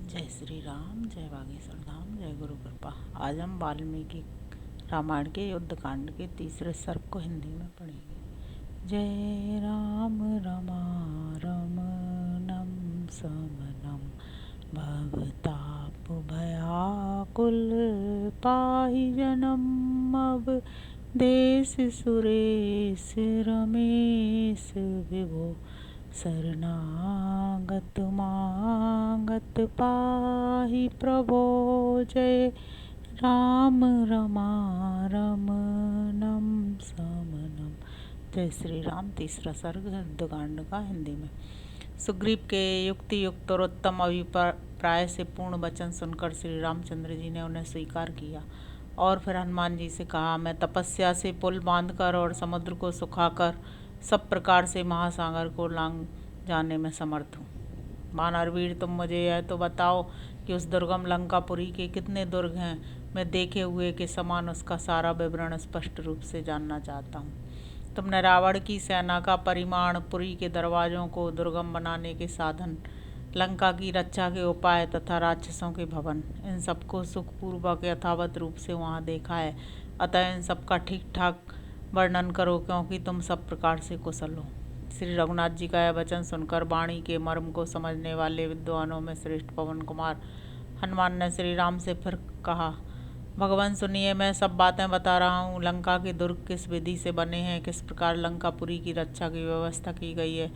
जय श्री राम, जय बागेश्वर धाम, जय गुरु कृपा। आज हम वाल्मीकि रामायण के युद्ध कांड के तीसरे सर्ग को हिंदी में पढ़ेंगे। जय राम रमारमणं समनं भवताप भयाकुल पाहि जनम अब देश सुरेश रमेश विभो शरणागत मागत पाहि प्रभो। जय राम रमारमणं समनम। जय श्री राम। तीसरा सर्ग युद्धकांड का हिंदी में। सुग्रीव के युक्ति युक्त और उत्तम अभिप्राय से पूर्ण वचन सुनकर श्री रामचंद्र जी ने उन्हें स्वीकार किया और फिर हनुमान जी से कहा, मैं तपस्या से पुल बांधकर और समुद्र को सुखाकर सब प्रकार से महासागर को लांग जाने में समर्थ हूँ। वानरवीर, तुम मुझे यह तो बताओ कि उस दुर्गम लंकापुरी के कितने दुर्ग हैं। मैं देखे हुए के समान उसका सारा विवरण स्पष्ट रूप से जानना चाहता हूँ। तुमने रावण की सेना का परिमाण, पुरी के दरवाजों को दुर्गम बनाने के साधन, लंका की रक्षा के उपाय तथा राक्षसों के भवन, इन सबको सुखपूर्वक यथावत रूप से वहाँ देखा है। अतः इन सबका ठीक ठाक वर्णन करो, क्योंकि तुम सब प्रकार से कुशल हो। श्री रघुनाथ जी का यह वचन सुनकर वाणी के मर्म को समझने वाले विद्वानों में श्रेष्ठ पवन कुमार हनुमान ने श्री राम से फिर कहा, भगवान सुनिए, मैं सब बातें बता रहा हूँ। लंका के दुर्ग किस विधि से बने हैं, किस प्रकार लंकापुरी की रक्षा की व्यवस्था की गई है,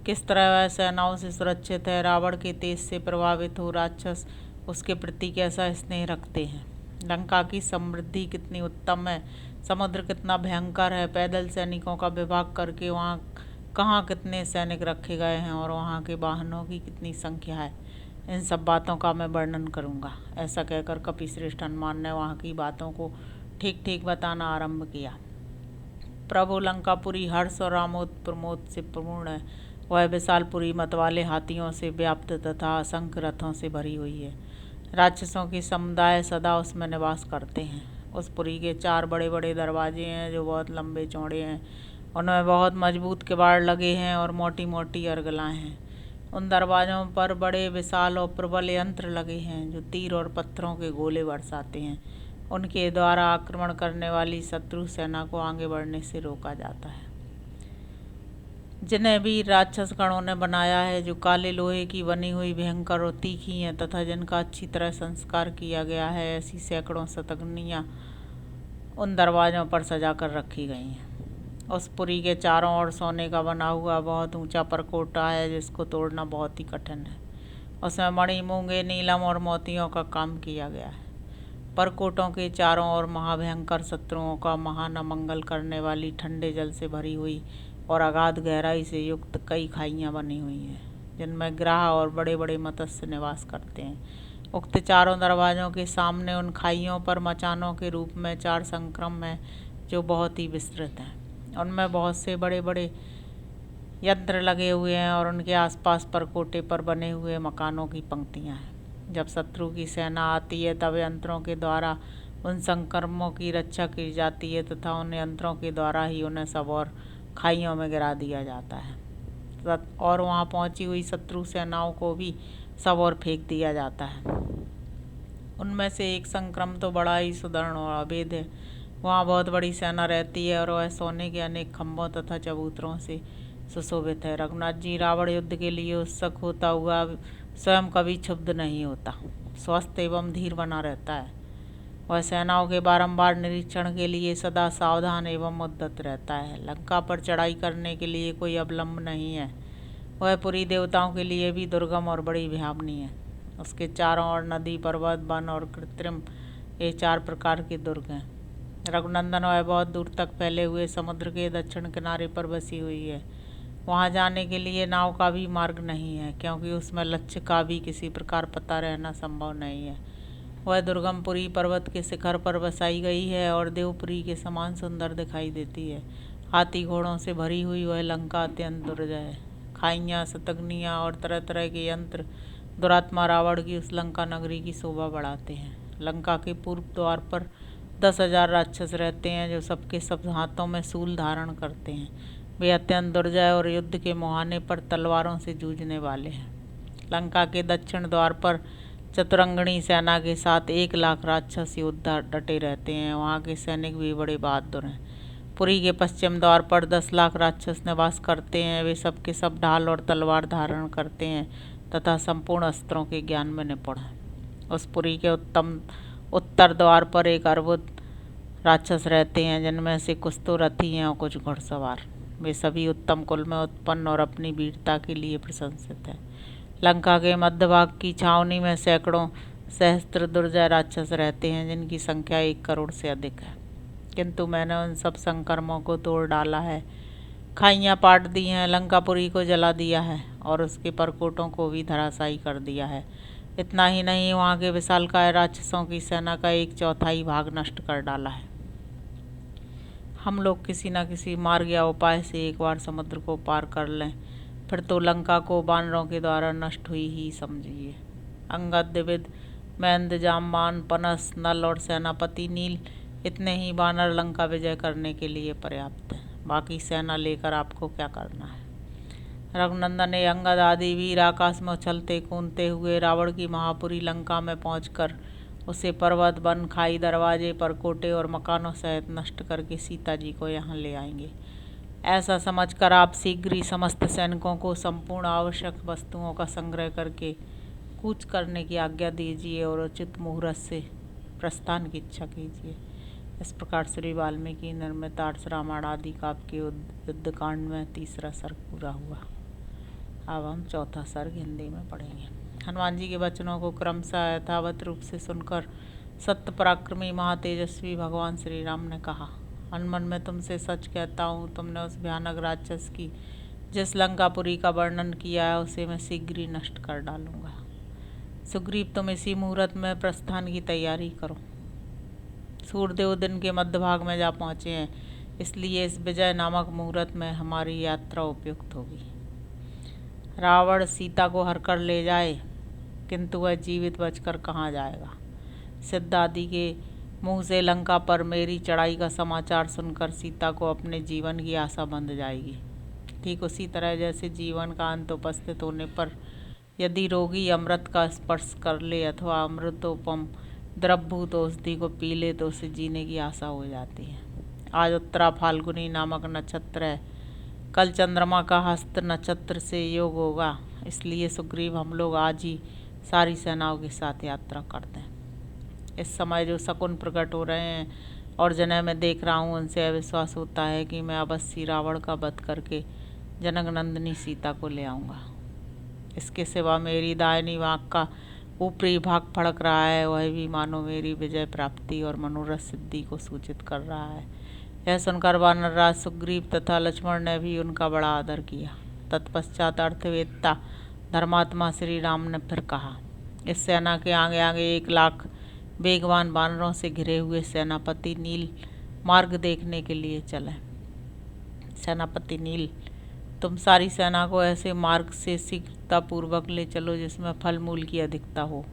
किस तरह वह सेनाओं से सुरक्षित है, रावण के तेज से प्रभावित हो राक्षस उसके प्रति कैसा स्नेह रखते हैं, लंका की समृद्धि कितनी उत्तम है, समुद्र कितना भयंकर है, पैदल सैनिकों का विभाग करके वहाँ कहाँ कितने सैनिक रखे गए हैं और वहाँ के वाहनों की कितनी संख्या है, इन सब बातों का मैं वर्णन करूँगा। ऐसा कहकर कपिश्रेष्ठ हनुमान ने वहाँ की बातों को ठीक ठीक बताना आरंभ किया। प्रभु, लंकापुरी हर्ष और आमोद प्रमोद से पूर्ण है। वह विशालपुरी मतवाले हाथियों से व्याप्त तथा असंख्य रथों से भरी हुई है। राक्षसों के समुदाय सदा उसमें निवास करते हैं। उस पुरी के 4 बड़े बड़े दरवाजे हैं जो बहुत लंबे चौड़े हैं। उनमें बहुत मजबूत किवाड़ लगे हैं और मोटी मोटी अर्गलाएँ हैं। उन दरवाज़ों पर बड़े विशाल और प्रबल यंत्र लगे हैं जो तीर और पत्थरों के गोले बरसाते हैं। उनके द्वारा आक्रमण करने वाली शत्रु सेना को आगे बढ़ने से रोका जाता है। जिन्हें भी राक्षस गणों ने बनाया है, जो काले लोहे की बनी हुई भयंकर और तीखी हैं तथा जिनका अच्छी तरह संस्कार किया गया है, ऐसी सैकड़ों शतघ्नियाँ उन दरवाज़ों पर सजा कर रखी गई हैं। उस पुरी के चारों ओर सोने का बना हुआ बहुत ऊंचा परकोटा है, जिसको तोड़ना बहुत ही कठिन है। उसमें मणि, मूंगे, नीलम और मोतियों का काम किया गया है। परकोटों के चारों ओर महाभयंकर शत्रुओं का महान अमंगल करने वाली ठंडे जल से भरी हुई और अगाध गहराई से युक्त कई खाइयाँ बनी हुई हैं, जिनमें ग्राह और बड़े बड़े मत्स्य निवास करते हैं। उक्त चारों दरवाज़ों के सामने उन खाइयों पर मचानों के रूप में 4 संक्रम हैं, जो बहुत ही विस्तृत हैं। उनमें बहुत से बड़े बड़े यंत्र लगे हुए हैं और उनके आसपास परकोटे पर बने हुए मकानों की पंक्तियां हैं। जब शत्रु की सेना आती है, तब यंत्रों के द्वारा उन संक्रमों की रक्षा की जाती है तथा उन यंत्रों के द्वारा ही उन्हें सब और खाइयों में गिरा दिया जाता है और वहां पहुंची हुई शत्रु सेनाओं को भी सब और फेंक दिया जाता है। उनमें से एक संक्रम तो बड़ा ही सुदृढ़ और अभेद है। वहाँ बहुत बड़ी सेना रहती है और वह सोने के अनेक खंभों तथा चबूतरों से सुशोभित है। रघुनाथ जी, रावण युद्ध के लिए उत्सुक होता हुआ स्वयं कभी क्षुब्ध नहीं होता, स्वस्थ एवं धीर बना रहता है। वह सेनाओं के बारंबार निरीक्षण के लिए सदा सावधान एवं उद्यत रहता है। लंका पर चढ़ाई करने के लिए कोई अवलंब नहीं है। वह पुरी देवताओं के लिए भी दुर्गम और बड़ी भयावनी है। उसके चारों ओर नदी, पर्वत, वन और कृत्रिम, ये 4 प्रकार के दुर्ग हैं। रघुनंदन वह बहुत दूर तक फैले हुए समुद्र के दक्षिण किनारे पर बसी हुई है। वहाँ जाने के लिए नाव का भी मार्ग नहीं है, क्योंकि उसमें लक्ष्य का भी किसी प्रकार पता रहना संभव नहीं है। वह दुर्गमपुरी पर्वत के शिखर पर बसाई गई है और देवपुरी के समान सुंदर दिखाई देती है। हाथी घोड़ों से भरी हुई वह लंका अत्यंत दुर्जय है। खाइयाँ, शतघ्नियाँ और तरह तरह के यंत्र दुरात्मा रावण की उस लंका नगरी की शोभा बढ़ाते हैं। लंका के पूर्व द्वार पर 10,000 राक्षस रहते हैं, जो सबके सब हाथों में शूल धारण करते हैं। वे अत्यंत दुर्जय और युद्ध के मुहाने पर तलवारों से जूझने वाले हैं। लंका के दक्षिण द्वार पर चतुरंगणी सेना के साथ 1 लाख राक्षस योद्धा डटे रहते हैं। वहाँ के सैनिक भी बड़े बहादुर हैं। पुरी के पश्चिम द्वार पर 10 लाख राक्षस निवास करते हैं। वे सब के सब ढाल और तलवार धारण करते हैं तथा संपूर्ण अस्त्रों के ज्ञान में निपुण हैं। उस पुरी के उत्तर द्वार पर 1 अर्बुद राक्षस रहते हैं, जिनमें से कुछ तो रथी हैं और कुछ घुड़सवार। वे सभी उत्तम कुल में उत्पन्न और अपनी वीरता के लिए प्रशंसित हैं। लंका के मध्य भाग की छावनी में सैकड़ों सहस्त्र दुर्जय राक्षस रहते हैं, जिनकी संख्या 1 करोड़ से अधिक है। किंतु मैंने उन सब संकर्मों को तोड़ डाला है, खाइयाँ पाट दी हैं, लंकापुरी को जला दिया है और उसके परकोटों को भी धराशायी कर दिया है। इतना ही नहीं, वहाँ के विशालकाय राक्षसों की सेना का 1/4 भाग नष्ट कर डाला है। हम लोग किसी न किसी मार्ग या उपाय से एक बार समुद्र को पार कर लें, फिर तो लंका को वानरों के द्वारा नष्ट हुई ही समझिए। अंगद, द्विविद, महेंद्र, जामवान, पनस, नल और सेनापति नील, इतने ही वानर लंका विजय करने के लिए पर्याप्त हैं। बाकी सेना लेकर आपको क्या करना है? रघुनंदन ने अंगद आदि वीर आकाश में उछलते कूदते हुए रावण की महापुरी लंका में पहुंचकर उसे पर्वत, वन, खाई, दरवाजे, परकोटे और मकानों सहित नष्ट करके सीता जी को यहाँ ले आएंगे। ऐसा समझकर आप शीघ्र ही समस्त सैनिकों को संपूर्ण आवश्यक वस्तुओं का संग्रह करके कूच करने की आज्ञा दीजिए और उचित मुहूर्त से प्रस्थान की इच्छा कीजिए। इस प्रकार श्री वाल्मीकि निर्मित 8 रामायण आदि काव्य के युद्धकांड में 3रा सर्ग पूरा हुआ। अब हम 4था सर्ग हिंदी में पढ़ेंगे। हनुमान जी के वचनों को क्रमशः यथावत रूप से सुनकर सत्य पराक्रमी महातेजस्वी भगवान श्री राम ने कहा, हनुमान, मैं तुमसे सच कहता हूँ, तुमने उस भयानक राक्षस की जिस लंकापुरी का वर्णन किया है उसे मैं शीघ्र ही नष्ट कर डालूंगा। सुग्रीव, तुम इसी मुहूर्त में प्रस्थान की तैयारी करो। सूर्यदेव दिन के मध्य भाग में जा पहुँचे हैं, इसलिए इस विजय नामक मुहूर्त में हमारी यात्रा उपयुक्त होगी। रावण सीता को हर कर ले जाए, किंतु वह जीवित बचकर कहाँ जाएगा? सिद्ध आदि के मुँह से लंका पर मेरी चढ़ाई का समाचार सुनकर सीता को अपने जीवन की आशा बंध जाएगी। ठीक उसी तरह जैसे जीवन का अंत उपस्थित होने पर यदि रोगी अमृत का स्पर्श कर ले अथवा अमृतोपम द्रवभूत औषधि को पी ले तो उसे जीने की आशा हो जाती है। आज उत्तरा फाल्गुनी नामक नक्षत्र है, कल चंद्रमा का हस्त नक्षत्र से योग होगा, इसलिए सुग्रीव हम लोग आज ही सारी सेनाओं के साथ यात्रा करते हैं। इस समय जो शकुन प्रकट हो रहे हैं और जिन्हें मैं देख रहा हूँ, उनसे अविश्वास होता है कि मैं अवश्य रावण का वध करके जनक नंदिनी सीता को ले आऊँगा। इसके सिवा मेरी दाहिनी आँख का ऊपरी भाग फड़क रहा है, वह भी मानो मेरी विजय प्राप्ति और मनोरथ सिद्धि को सूचित कर रहा है। यह सुनकर वानरराज सुग्रीव तथा लक्ष्मण ने भी उनका बड़ा आदर किया। तत्पश्चात अर्थवेत्ता धर्मात्मा श्री राम ने फिर कहा, इस सेना के आगे आगे 1 लाख वेगवान वानरों से घिरे हुए सेनापति नील मार्ग देखने के लिए चले। सेनापति नील, तुम सारी सेना को ऐसे मार्ग से शीघ्रतापूर्वक ले चलो जिसमें फल मूल की अधिकता हो,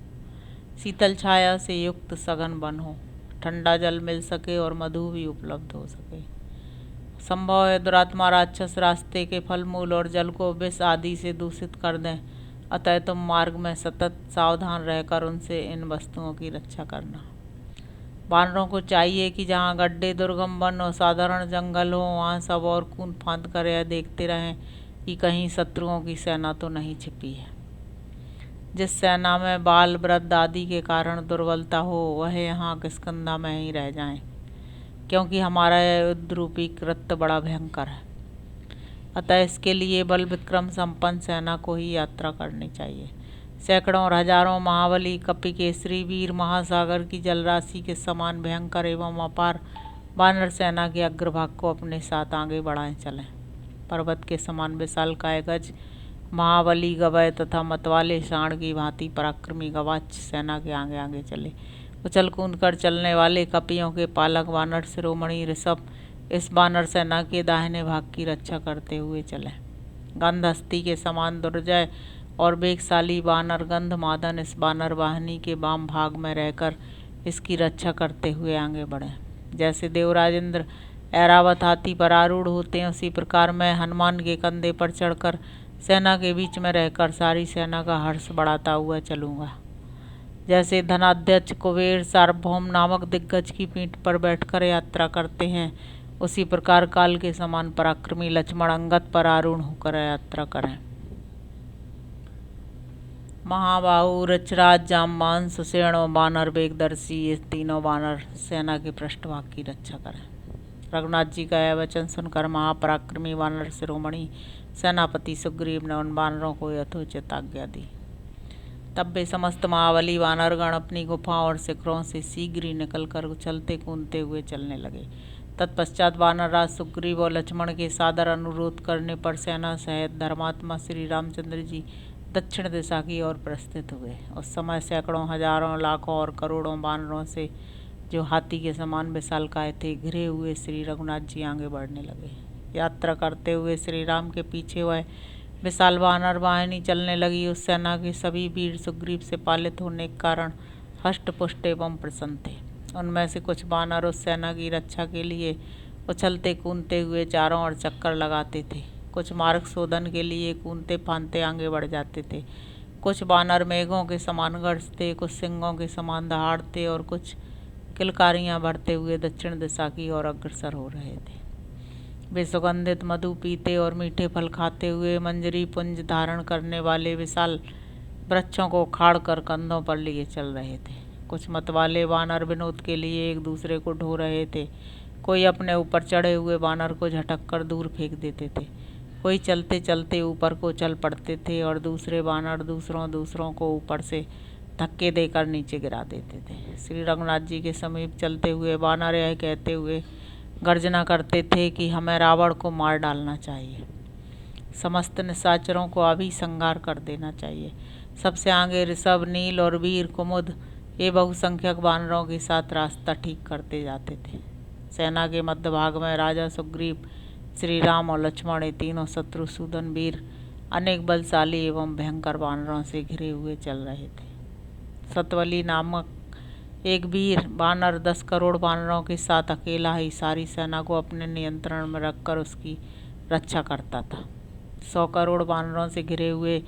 शीतल छाया से युक्त सघन वन हो, ठंडा जल मिल सके और मधु भी उपलब्ध हो सके। संभव है दुरात्मा राक्षस रास्ते के फल मूल और जल को विष आदि से दूषित कर दें, अतः तुम मार्ग में सतत सावधान रहकर उनसे इन वस्तुओं की रक्षा करना। वानरों को चाहिए कि जहाँ गड्ढे, दुर्गम वन और साधारण जंगल हो, वहाँ सब और कूद फांद कर यह देखते रहें कि कहीं शत्रुओं की सेना तो नहीं छिपी है। जिस सेना में बाल, वृद्ध आदि के कारण दुर्बलता हो, वह यहाँ किष्किंधा में ही रह जाएं, क्योंकि हमारा यह युद्ध रूपी कृत्य बड़ा भयंकर है। अतः इसके लिए बल विक्रम संपन्न सेना को ही यात्रा करनी चाहिए। सैकड़ों और हजारों महाबली, कपिकेसरी वीर महासागर की जलराशि के समान भयंकर एवं अपार वानर सेना के अग्रभाग को अपने साथ आगे बढ़ाएं चलें। पर्वत के समान विशालकाय गज, महाबली गवय तथा मतवाले सांड की भांति पराक्रमी गवाक्ष सेना के आगे आगे चले। उछल कूद कर चलने वाले कपियों के पालक वानर शिरोमणि ऋषभ इस वानर सेना के दाहिने भाग की रक्षा करते हुए चले। गंधहस्ती के समान दुर्जय और वेगशाली वानर गंधमादन इस वानर वाहिनी के वाम भाग में रहकर इसकी रक्षा करते हुए आगे बढ़े। जैसे देवराज इंद्र ऐरावत हाथी पर आरूढ़ होते हैं, उसी प्रकार मैं हनुमान के कंधे पर चढ़कर सेना के बीच में रहकर सारी सेना का हर्ष बढ़ाता हुआ चलूँगा। जैसे धनाध्यक्ष कुबेर सार्वभौम नामक दिग्गज की पीठ पर बैठकर यात्रा करते हैं, उसी प्रकार काल के समान पराक्रमी लक्ष्मण अंगद पर आरूढ़ होकर यात्रा करें। महाबाहु रचराज जाम्बान सुषेण और बानर वेगदर्शी, ये तीनों बानर सेना के पृष्ठभाग की रक्षा करें। रघुनाथ जी का यह वचन सुनकर महापराक्रमी वानर शिरोमणि सेनापति सुग्रीव ने उन वानरों को यथोचित आज्ञा दी। तब वे समस्त महाबली वानरगण अपनी गुफाओं और शिखरों से शीघ्र ही निकलकर उछलते कूदते हुए चलने लगे। तत्पश्चात वानरराज सुग्रीव और लक्ष्मण के सादर अनुरोध करने पर सेना सहित धर्मात्मा श्री रामचंद्र जी दक्षिण दिशा की ओर प्रस्थित हुए। उस समय सैकड़ों, हजारों, लाखों और करोड़ों वानरों से, जो हाथी के समान विशालकाय थे, घिरे हुए श्री रघुनाथ जी आगे बढ़ने लगे। यात्रा करते हुए श्री राम के पीछे वह विशाल वानर वाहिनी चलने लगी। उस सेना के सभी वीर सुग्रीव से पालित होने के कारण हष्ट पुष्ट एवं प्रसन्न थे। उनमें से कुछ वानर उस सेना की रक्षा के लिए उछलते कूदते हुए चारों ओर चक्कर लगाते थे, कुछ मार्ग शोधन के लिए कूदते फांदते आगे बढ़ जाते थे, कुछ वानर मेघों के समान गरजते, कुछ सिंहों के समान दहाड़ते और कुछ किलकारियां भरते हुए दक्षिण दिशा की ओर अग्रसर हो रहे थे। वे सुगंधित मधु पीते और मीठे फल खाते हुए मंजरी पुंज धारण करने वाले विशाल वृक्षों को उखाड़ कर कंधों पर लिए चल रहे थे। कुछ मतवाले वानर विनोद के लिए एक दूसरे को ढो रहे थे, कोई अपने ऊपर चढ़े हुए वानर को झटक कर दूर फेंक देते थे, कोई चलते चलते ऊपर को चल पड़ते थे और दूसरे वानर दूसरों को ऊपर से धक्के देकर नीचे गिरा देते थे। श्री रघुनाथ जी के समीप चलते हुए वानर यह कहते हुए गर्जना करते थे कि हमें रावण को मार डालना चाहिए, समस्त निशाचरों को अभी संहार कर देना चाहिए। सबसे आगे ऋषभ, नील और वीर, कुमुद ये बहुसंख्यक वानरों के साथ रास्ता ठीक करते जाते थे। सेना के मध्य भाग में राजा सुग्रीव, श्री राम और लक्ष्मण ये तीनों शत्रुसूदन वीर अनेक बलशाली एवं भयंकर वानरों से घिरे हुए चल रहे थे। सतवली नामक एक वीर वानर 10 करोड़ वानरों के साथ अकेला ही सारी सेना को अपने नियंत्रण में रखकर उसकी रक्षा करता था। 100 करोड़ वानरों से घिरे हुए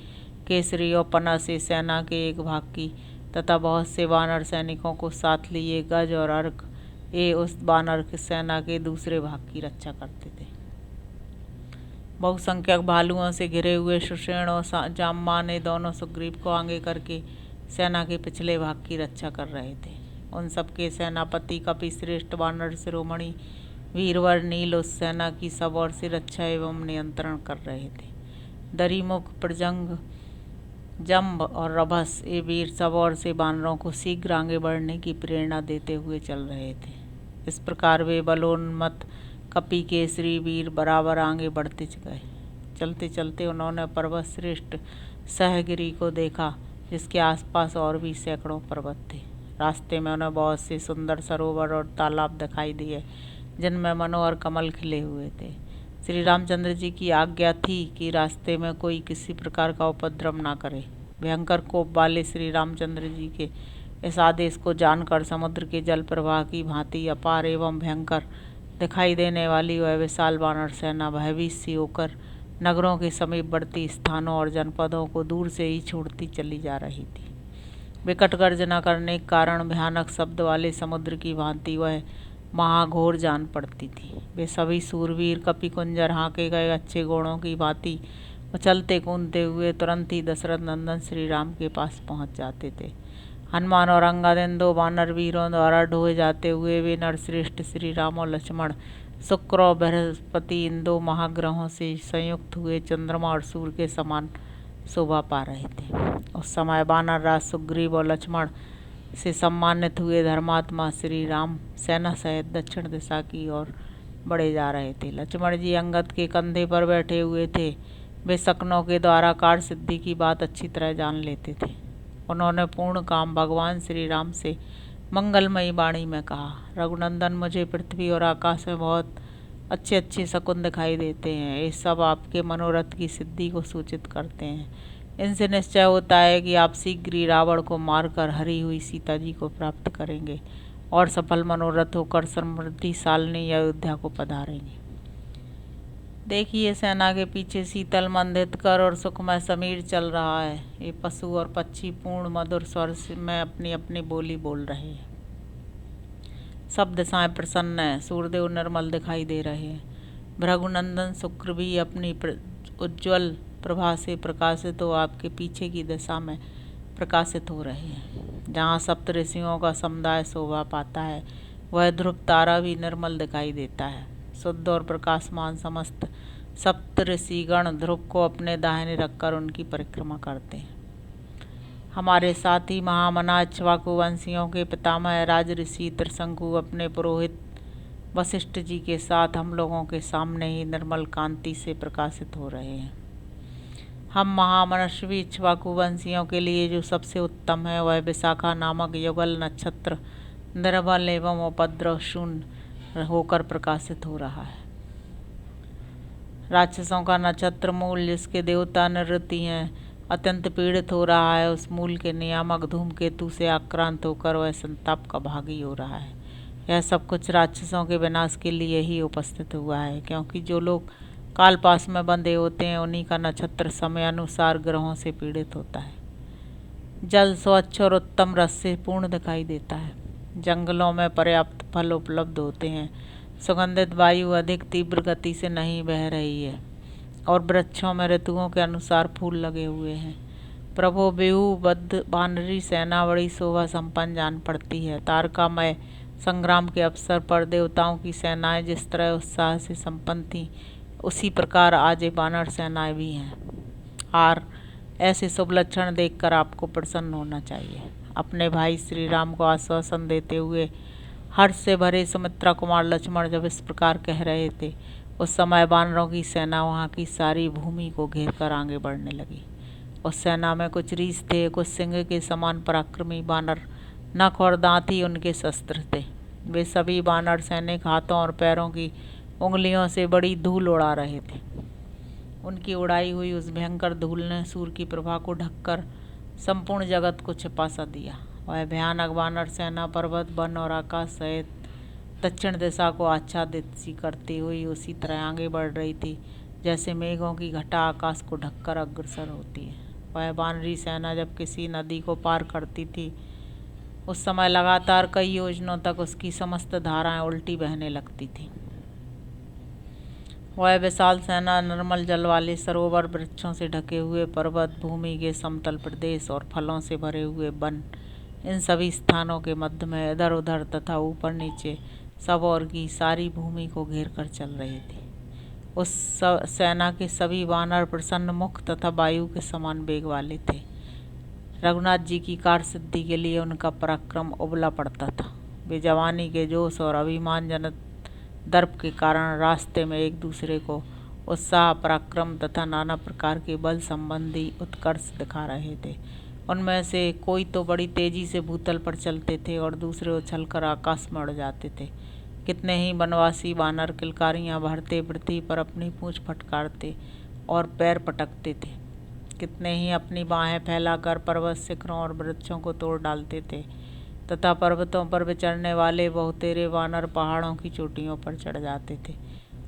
केसरी और पन्ना से सेना के एक भाग की तथा बहुत से वानर सैनिकों को साथ लिए गज और अर्क ये उस वानर की सेना के दूसरे भाग की रक्षा करते थे। बहुसंख्यक भालुओं से घिरे हुए सुषेण और जाम्बा ने दोनों सुग्रीव को आगे करके सेना के पिछले भाग की रक्षा कर रहे थे। उन सबके सेनापति कपिश्रेष्ठ वानर शिरोमणि वीरवर नील उस सेना की सब ओर से रक्षा एवं नियंत्रण कर रहे थे। दरिमुख, प्रजंग, जम्ब और रभस ये वीर सब ओर से वानरों को शीघ्र आगे बढ़ने की प्रेरणा देते हुए चल रहे थे। इस प्रकार वे बलोन्मत्त कपि केसरी वीर बराबर आगे बढ़ते गए। चलते चलते उन्होंने पर्वत श्रेष्ठ सहगिरी को देखा, जिसके आसपास और भी सैकड़ों पर्वत थे। रास्ते में उन्हें बहुत से सुंदर सरोवर और तालाब दिखाई दिए, जिनमें मनोहर कमल खिले हुए थे। श्री रामचंद्र जी की आज्ञा थी कि रास्ते में कोई किसी प्रकार का उपद्रव ना करे। भयंकर कोप वाले श्री रामचंद्र जी के इस आदेश को जानकर समुद्र के जल प्रवाह की भांति अपार एवं भयंकर दिखाई देने वाली वह विशाल वानर सेना भयभीत सी होकर नगरों के समीपवर्ती स्थानों और जनपदों को दूर से ही छोड़ती चली जा रही थी। विकट गर्जना करने के कारण भयानक शब्द वाले समुद्र की भांति वह महाघोर जान पड़ती थी। वे सभी सूरवीर कपिकुंजर हाँके गए अच्छे घोड़ों की भांति उछलते कूदते हुए तुरंत ही दशरथ नंदन श्री राम के पास पहुंच जाते थे। हनुमान और अंगद इन 2 वानर वीरों द्वारा ढोए जाते हुए वे नरश्रेष्ठ श्री राम और लक्ष्मण, शुक्र और बृहस्पति इन 2 महाग्रहों से संयुक्त हुए चंद्रमा और सूर्य के समान शोभा पा रहे थे। उस समय वानर राज सुग्रीव और लक्ष्मण से सम्मानित हुए धर्मात्मा श्री राम सेना सहित दक्षिण दिशा की ओर बढ़े जा रहे थे। लक्ष्मण जी अंगद के कंधे पर बैठे हुए थे। वे शकुनों के द्वारा कार्य सिद्धि की बात अच्छी तरह जान लेते थे। उन्होंने पूर्ण काम भगवान श्री राम से मंगलमयी वाणी में कहा, रघुनंदन, मुझे पृथ्वी और आकाश में बहुत अच्छे अच्छे शकुन दिखाई देते हैं। ये सब आपके मनोरथ की सिद्धि को सूचित करते हैं। इनसे निश्चय होता है कि आप शीघ्र ही रावण को मारकर हरी हुई सीता जी को प्राप्त करेंगे और सफल मनोरथ होकर समृद्धिशालिनी अयोध्या को पधारेंगे। देखिए सेना के पीछे शीतल मंदित कर और सुखमय समीर चल रहा है। ये पशु और पक्षी पूर्ण मधुर स्वर में अपनी अपनी बोली बोल रहे हैं। सब दिशाएं प्रसन्न है, सूर्यदेव निर्मल दिखाई दे रहे हैं। भृगुनंदन शुक्र भी अपनी उज्ज्वल प्रभा से प्रकाशित हो आपके पीछे की दिशा में प्रकाशित हो रहे हैं। जहाँ सप्त ऋषियों का समुदाय शोभा पाता है, वह ध्रुव तारा भी निर्मल दिखाई देता है। शुद्ध और प्रकाशमान समस्त सप्त ऋषिगण ध्रुव को अपने दाहिने रखकर उनकी परिक्रमा करते हैं। हमारे साथी महामना इक्ष्वाकु वंशियों के पितामह राज ऋषि त्रिशंकु अपने पुरोहित वशिष्ठ जी के साथ हम लोगों के सामने ही निर्मल कांति से प्रकाशित हो रहे हैं। हम महामनस्वी इक्ष्वाकु वंशियों के लिए जो सबसे उत्तम है वह विशाखा नामक युगल नक्षत्र निर्बल एवं उपद्रव शून्य होकर प्रकाशित हो रहा है। राक्षसों का नक्षत्र मूल, जिसके देवता निवृत्ति हैं, अत्यंत पीड़ित हो रहा है। उस मूल के नियामक धूमकेतु से आक्रांत होकर वह संताप का भागी हो रहा है। यह सब कुछ राक्षसों के विनाश के लिए ही उपस्थित हुआ है, क्योंकि जो लोग कालपास में बंधे होते हैं उन्हीं का नक्षत्र समय अनुसार ग्रहों से पीड़ित होता है। जल स्वच्छ और उत्तम रस से पूर्ण दिखाई देता है। जंगलों में पर्याप्त फल उपलब्ध होते हैं। सुगंधित वायु अधिक तीव्र गति से नहीं बह रही है और वृक्षों में ऋतुओं के अनुसार फूल लगे हुए हैं। प्रभु व्यूहबद्ध वानरी सेना बड़ी शोभा संपन्न जान पड़ती है। तारकामय संग्राम के अवसर पर देवताओं की सेनाएं जिस तरह उत्साह से संपन्न थीं, उसी प्रकार आज ये वानर सेनाएं भी हैं। और ऐसे शुभ लक्षण देखकर आपको प्रसन्न होना चाहिए। अपने भाई श्री राम को आश्वासन देते हुए हर्ष से भरे सुमित्रा कुमार लक्ष्मण जब इस प्रकार कह रहे थे, उस समय वानरों की सेना वहाँ की सारी भूमि को घेर कर आगे बढ़ने लगी। उस सेना में कुछ रीछ थे, कुछ सिंह के समान पराक्रमी वानर, नख और दांत ही उनके शस्त्र थे। वे सभी वानर सैनिक हाथों और पैरों की उंगलियों से बड़ी धूल उड़ा रहे थे। उनकी उड़ाई हुई उस भयंकर धूल ने सूर्य की प्रभा को ढककर संपूर्ण जगत को छिपा सा दिया। वह भयानक वानर सेना पर्वत, वन और आकाश सहित दक्षिण दिशा को आच्छादित सी करती हुई उसी तरह आगे बढ़ रही थी जैसे मेघों की घटा आकाश को ढककर अग्रसर होती है। वह वानरी सेना जब किसी नदी को पार करती थी, उस समय लगातार कई योजनों तक उसकी समस्त धाराएं उल्टी बहने लगती थीं। वह विशाल सेना निर्मल जल वाले सरोवर, वृक्षों से ढके हुए पर्वत, भूमि के समतल प्रदेश और फलों से भरे हुए वन, इन सभी स्थानों के मध्य में इधर उधर तथा ऊपर नीचे सब ओर की सारी भूमि को घेर कर चल रही थी। उस सेना के सभी वानर प्रसन्न मुख तथा वायु के समान वेग वाले थे। रघुनाथ जी की कार्य सिद्धि के लिए उनका पराक्रम उबला पड़ता था। वे जवानी के जोश और अभिमानजनक दर्प के कारण रास्ते में एक दूसरे को उत्साह, पराक्रम तथा नाना प्रकार के बल संबंधी उत्कर्ष दिखा रहे थे। उनमें से कोई तो बड़ी तेजी से भूतल पर चलते थे और दूसरे उछलकर आकाश में उड़ जाते थे। कितने ही वनवासी वानर किलकारियां भरते पृथ्वी पर अपनी पूंछ फटकारते और पैर पटकते थे। कितने ही अपनी बाहें फैलाकर पर्वत, शिखरों और वृक्षों को तोड़ डालते थे तथा पर्वतों पर विचरने वाले बहुतेरे वानर पहाड़ों की चोटियों पर चढ़ जाते थे।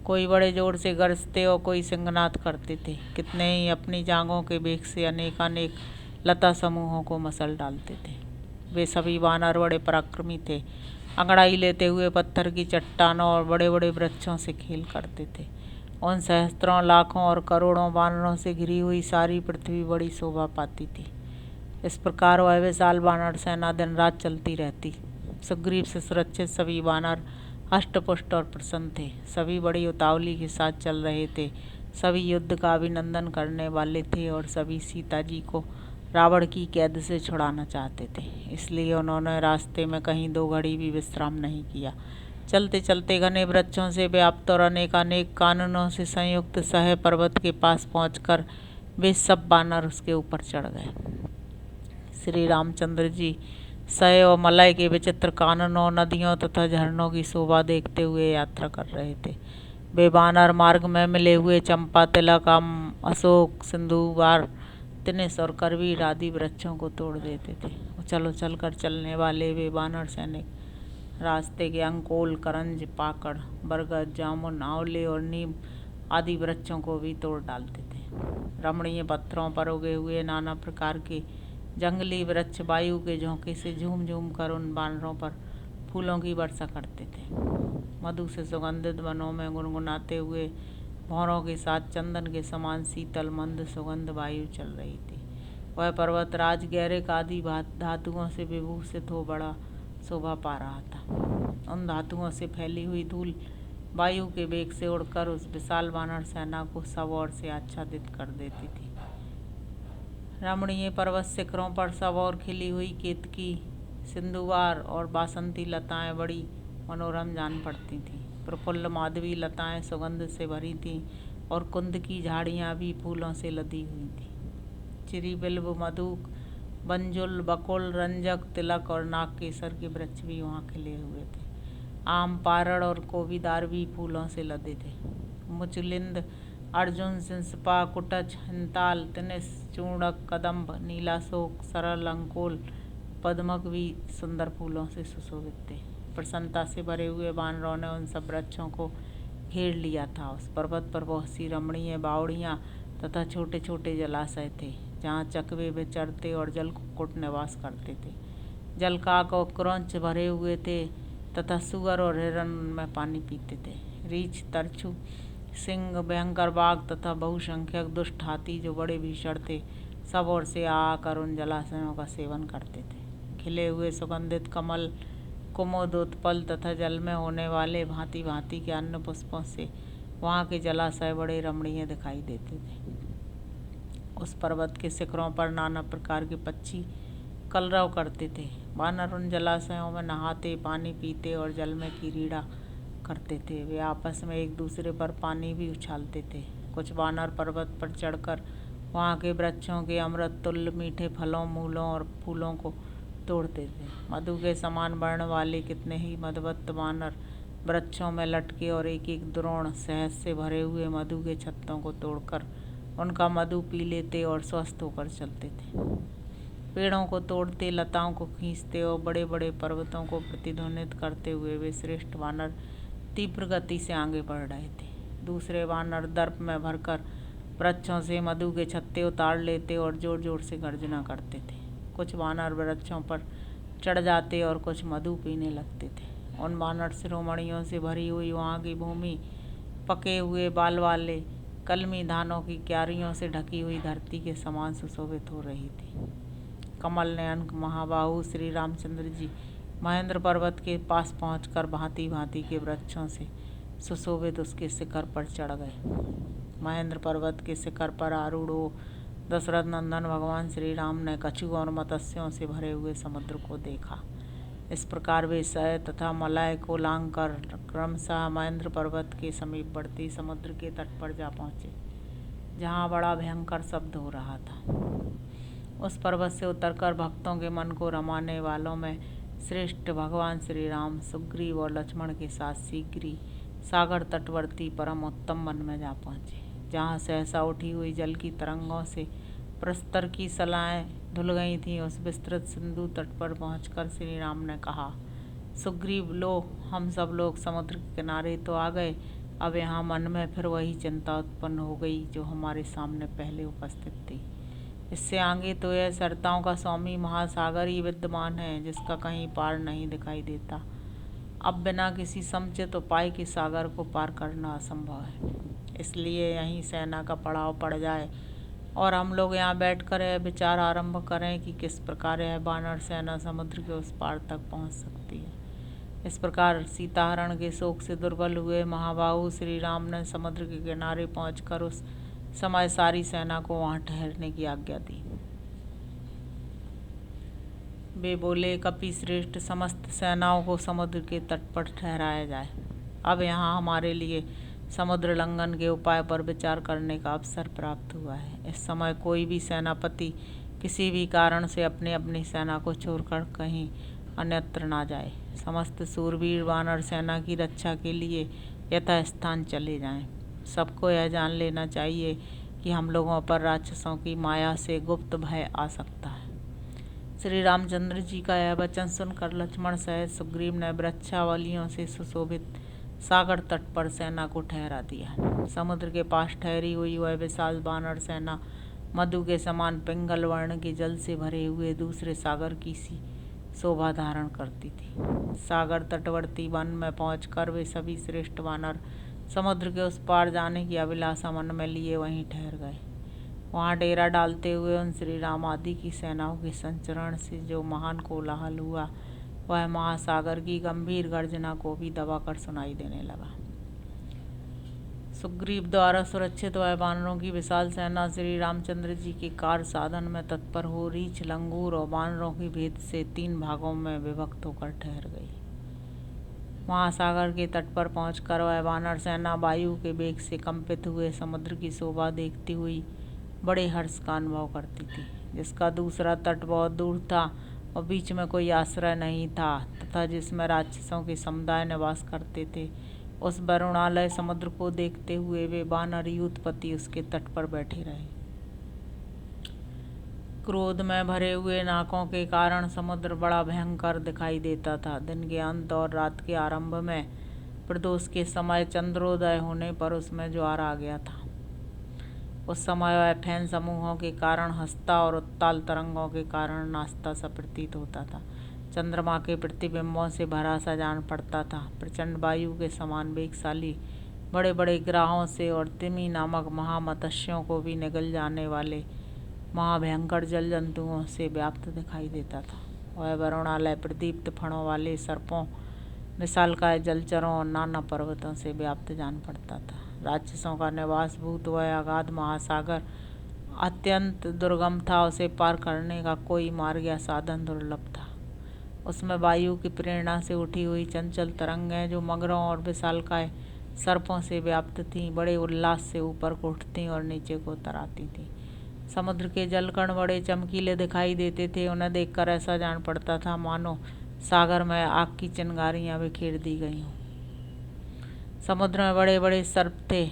कोई बड़े जोर से गरजते और कोई सिंहनाद करते थे। कितने ही अपनी जांघों के बेग से अनेकानेक लता समूहों को मसल डालते थे। वे सभी वानर बड़े पराक्रमी थे। अंगड़ाई लेते हुए पत्थर की चट्टानों और बड़े बड़े वृक्षों से खेल करते थे। उन सहस्त्रों, लाखों और करोड़ों वानरों से घिरी हुई सारी पृथ्वी बड़ी शोभा पाती थी। इस प्रकार वह विशाल वानर सेना दिन रात चलती रहती। सुग्रीव से सुरक्षित सभी वानर हष्टपुष्ट और प्रसन्न थे। सभी बड़ी उतावली के साथ चल रहे थे। सभी युद्ध का अभिनंदन करने वाले थे और सभी सीता जी को रावण की कैद से छुड़ाना चाहते थे। इसलिए उन्होंने रास्ते में कहीं दो घड़ी भी विश्राम नहीं किया। चलते चलते घने वृक्षों से व्याप्त और अनेकानेक कानूनों से संयुक्त सह पर्वत के पास पहुंचकर वे सब वानर उसके ऊपर चढ़ गए। श्री रामचंद्र जी सय और मलय के विचित्र काननों, नदियों तथा झरनों की शोभा देखते हुए यात्रा कर रहे थे। वे वानर मार्ग में मिले हुए चंपा, तिलक, अशोक, सिंधुवार, तिनिस और करवीर आदि वृक्षों को तोड़ देते थे। उछल उछल कर चलने वाले वे वानर सैनिक रास्ते के अंकोल, करंज, पाकड़, बरगद, जामुन, आंवले और नीम आदि वृक्षों को भी तोड़ डालते थे। रमणीय पत्थरों पर उगे हुए नाना प्रकार के जंगली वृक्ष वायु के झोंके से झूम झूम कर उन वानरों पर फूलों की वर्षा करते थे। मधु से सुगंधित वनों में गुनगुनाते हुए भौरों के साथ चंदन के समान शीतल मंद सुगंध वायु चल रही थी। वह पर्वतराज गैरिक आदि धातुओं से विभूषित हो बड़ा शोभा पा रहा था। उन धातुओं से फैली हुई धूल वायु के वेग से उड़कर उस विशाल वानर सेना को सब ओर से आच्छादित कर देती थी। रमणीय पर्वत शिखरों पर सब ओर खिली हुई केतकी, सिंधुवार और बासंती लताएं बड़ी मनोरम जान पड़ती थीं। प्रफुल्ल माधवी लताएं सुगंध से भरी थीं और कुंद की झाड़ियां भी फूलों से लदी हुई थीं। चिरी, बिल्व, मधुक, बंजुल, बकुल, रंजक, तिलक और नाग केसर के वृक्ष भी वहाँ खिले हुए थे। आम, पारड़ और कोबीदार भी फूलों से लदे थे। मुचलिंद, अर्जुन, सिंसपा, कुटच, हिंताल, तिनिस, चूर्णक, कदम्ब, नीलाशोक, सरल, अंकोल, पद्मक भी सुंदर फूलों से सुशोभित थे। प्रसन्नता से भरे हुए वानरों ने उन सब वृक्षों को घेर लिया था। उस पर्वत पर बहुत सी रमणीय बावड़ियाँ तथा छोटे छोटे जलाशय थे, जहाँ चकवे विचरते और जलकुक्कुट निवास करते थे। जलकाक और क्रौंच भरे हुए थे तथा सुअर और हिरन में पानी पीते थे। रीछ, तरछू, सिंह, भयंकर बाघ तथा बहुसंख्यक दुष्ट हाथी जो बड़े भीषण थे, सब ओर से आकर उन जलाशयों का सेवन करते थे। खिले हुए सुगंधित कमल, कुमुद, उत्पल तथा जल में होने वाले भांति भांति के अन्य पुष्पों से वहाँ के जलाशय बड़े रमणीय दिखाई देते थे। उस पर्वत के शिखरों पर नाना प्रकार के पक्षी कलरव करते थे। वानर उन जलाशयों में नहाते, पानी पीते और जल में क्रीड़ा करते थे। वे आपस में एक दूसरे पर पानी भी उछालते थे। कुछ वानर पर्वत पर चढ़कर वहाँ के वृक्षों के अमृत तुल्य मीठे फलों, मूलों और फूलों को तोड़ते थे। मधु के समान वर्ण वाले कितने ही मदवत्त वानर वृक्षों में लटके और एक एक द्रोण शहद से भरे हुए मधु के छत्तों को तोड़कर उनका मधु पी लेते और स्वस्थ होकर चलते थे। पेड़ों को तोड़ते, लताओं को खींचते और बड़े बड़े पर्वतों को प्रतिध्वनित करते हुए वे श्रेष्ठ वानर तीव्र गति से आगे बढ़ रहे थे। दूसरे वानर दर्प में भरकर वृक्षों से मधु के छत्ते उतार लेते और जोर जोर से गर्जना करते थे। कुछ वानर वृक्षों पर चढ़ जाते और कुछ मधु पीने लगते थे। उन वानर शिरोमणियों से भरी हुई वहाँ की भूमि पके हुए बाल वाले कलमी धानों की क्यारियों से ढकी हुई धरती के समान सुशोभित हो रही थी। कमल नयन महाबाहु श्री रामचंद्र जी महेंद्र पर्वत के पास पहुंचकर भांति भांति के वृक्षों से सुशोभित उसके शिखर पर चढ़ गए। महेंद्र पर्वत के शिखर पर आरूढ़ हो दशरथ नंदन भगवान श्री राम ने कछु और मत्स्यों से भरे हुए समुद्र को देखा। इस प्रकार वे सय तथा मलय को लांघकर क्रमशः महेंद्र पर्वत के समीप बढ़ते समुद्र के तट पर जा पहुँचे, जहाँ बड़ा भयंकर शब्द हो रहा था। उस पर्वत से उतरकर भक्तों के मन को रमाने वालों में श्रेष्ठ भगवान श्री राम सुग्रीव और लक्ष्मण के साथ शीघ्र ही सागर तटवर्ती परम उत्तम वन में जा पहुँचे, जहाँ सहसा उठी हुई जल की तरंगों से प्रस्तर की सलाएं धुल गई थीं। उस विस्तृत सिंधु तट पर पहुंचकर श्री राम ने कहा, सुग्रीव, लो, हम सब लोग समुद्र के किनारे तो आ गए। अब यहाँ मन में फिर वही चिंता उत्पन्न हो गई जो हमारे सामने पहले उपस्थित थी। इससे आगे तो यह सरताओं का स्वामी महासागर ही विद्यमान है, जिसका कहीं पार नहीं दिखाई देता। अब बिना किसी समुचित उपाय के सागर को पार करना असंभव है। इसलिए यहीं सेना का पड़ाव पड़ जाए और हम लोग यहाँ बैठकर यह विचार आरंभ करें कि किस प्रकार यह वानर सेना समुद्र के उस पार तक पहुँच सकती है। इस प्रकार सीताहरण के शोक से दुर्बल हुए महाबाहु श्री राम ने समुद्र के किनारे पहुंचकर उस समय सारी सेना को वहां ठहरने की आज्ञा दी। वे बोले, कपि श्रेष्ठ, समस्त सेनाओं को समुद्र के तट पर ठहराया जाए। अब यहाँ हमारे लिए समुद्र लंघन के उपाय पर विचार करने का अवसर प्राप्त हुआ है। इस समय कोई भी सेनापति किसी भी कारण से अपनी अपनी सेना को छोड़कर कहीं अन्यत्र ना जाए। समस्त सूरवीर वानर सेना की रक्षा के लिए यथास्थान चले जाएं। सबको यह जान लेना चाहिए कि हम लोगों पर राक्षसों की माया से गुप्त भय आ सकता है। श्री रामचंद्र जी का यह वचन सुनकर लक्ष्मण सहित सुग्रीव ने वृक्षावलियों से सुशोभित सागर तट पर सेना को ठहरा दिया। समुद्र के पास ठहरी हुई वह विशाल वानर सेना मधु के समान पिंगल वर्ण के जल से भरे हुए दूसरे सागर की सी शोभा धारण करती थी। सागर तटवर्ती वन में पहुंचकर वे सभी श्रेष्ठ वानर समुद्र के उस पार जाने की अभिलाषा मन में लिए वहीं ठहर गए। वहां डेरा डालते हुए उन श्री राम आदि की सेनाओं के संचरण से जो महान कोलाहल हुआ, वह महासागर की गंभीर गर्जना को भी दबाकर सुनाई देने लगा। सुग्रीव द्वारा सुरक्षित वह वानरों की विशाल सेना श्री रामचंद्र जी के कार्य साधन में तत्पर हो रीछ, लंगूर और वानरों के भेद से 3 भागों में विभक्त होकर ठहर गई। महासागर के तट पर पहुंचकर वह वानर सेना वायु के वेग से कंपित हुए समुद्र की शोभा देखती हुई बड़े हर्ष का अनुभव करती थी, जिसका दूसरा तट बहुत दूर था और बीच में कोई आश्रय नहीं था तथा जिसमें राक्षसों के समुदाय निवास करते थे। उस वरुणालय समुद्र को देखते हुए वे वानर यूथपति उसके तट पर बैठे रहे। क्रोध में भरे हुए नाकों के कारण समुद्र बड़ा भयंकर दिखाई देता था। दिन के अंत और रात के आरंभ में प्रदोष के समय चंद्रोदय होने पर उसमें ज्वार आ गया था। उस समय वह फैन समूहों के कारण हंसता और उत्ताल तरंगों के कारण नाचता सा प्रतीत होता था। चंद्रमा के प्रतिबिंबों से भरा सा जान पड़ता था। प्रचंड वायु के समान वेगशाली बड़े बड़े ग्राहों से और तिमी नामक महामत्स्यों को भी निगल जाने वाले महाभयंकर जल जंतुओं से व्याप्त दिखाई देता था। वह वरुणालय प्रदीप्त फणों वाले सर्पों, विशालकाय जलचरों और नाना पर्वतों से व्याप्त जान पड़ता था। राक्षसों का निवास भूत वह अगाध महासागर अत्यंत दुर्गम था। उसे पार करने का कोई मार्ग या साधन दुर्लभ था। उसमें वायु की प्रेरणा से उठी हुई चंचल तरंगें जो मगरों और विशालकाय सर्पों से व्याप्त थीं, बड़े उल्लास से ऊपर को उठती और नीचे को उतर आती थीं। समुद्र के जलकण बड़े चमकीले दिखाई देते थे। उन्हें देखकर ऐसा जान पड़ता था मानो सागर में आग की चिंगारियां बिखेर दी गई हों। समुद्र में बड़े बड़े सर्प थे।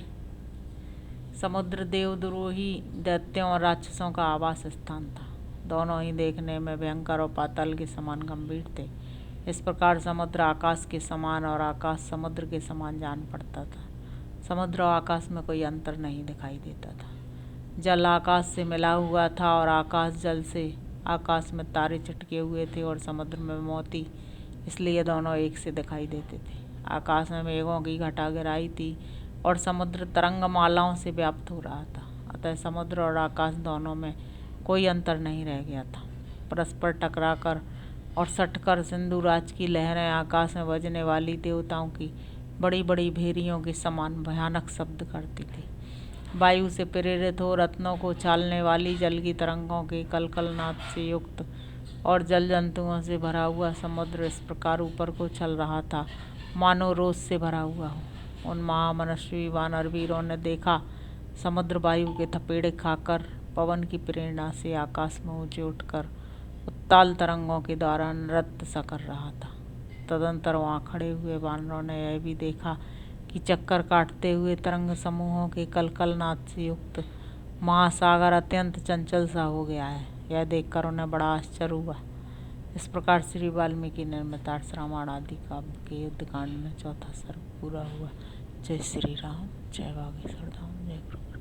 समुद्र देवद्रोही दैत्यों और राक्षसों का आवास स्थान था। दोनों ही देखने में भयंकर और पाताल के समान गंभीर थे। इस प्रकार समुद्र आकाश के समान और आकाश समुद्र के समान जान पड़ता था। समुद्र और आकाश में कोई अंतर नहीं दिखाई देता था। जल आकाश से मिला हुआ था और आकाश जल से। आकाश में तारे चिटके हुए थे और समुद्र में मोती, इसलिए दोनों एक से दिखाई देते थे। आकाश में मेघों की घटा गिराई थी और समुद्र तरंगमालाओं से व्याप्त हो रहा था। अतः समुद्र और आकाश दोनों में कोई अंतर नहीं रह गया था। परस्पर टकराकर और सटकर सिंधुराज की लहरें आकाश में बजने वाली देवताओं की बड़ी बड़ी भेरियों के समान भयानक शब्द करती थी। वायु से प्रेरित हो रत्नों को छालने वाली जल की तरंगों के कलकलनाद से युक्त और जल जंतुओं से भरा हुआ समुद्र इस प्रकार ऊपर को चल रहा था मानो रोष से भरा हुआ हो। उन महामनस्वी वानर वीरों ने देखा समुद्र वायु के थपेड़े खाकर पवन की प्रेरणा से आकाश में ऊंचे उठकर उत्ताल तरंगों के द्वारा नृत्य सा कर रहा था। तदंतर वहां खड़े हुए वानरों ने यह भी देखा कि चक्कर काटते हुए तरंग समूहों के कलकलनाद से युक्त महासागर अत्यंत चंचल सा हो गया है। यह देखकर उन्हें बड़ा आश्चर्य हुआ। इस प्रकार श्री वाल्मीकि निर्मित रामायण आदि काव्य के युद्धकांड में चौथा सर्ग पूरा हुआ। जय श्री राम, जय बागेश्वर धाम, जय गुरु।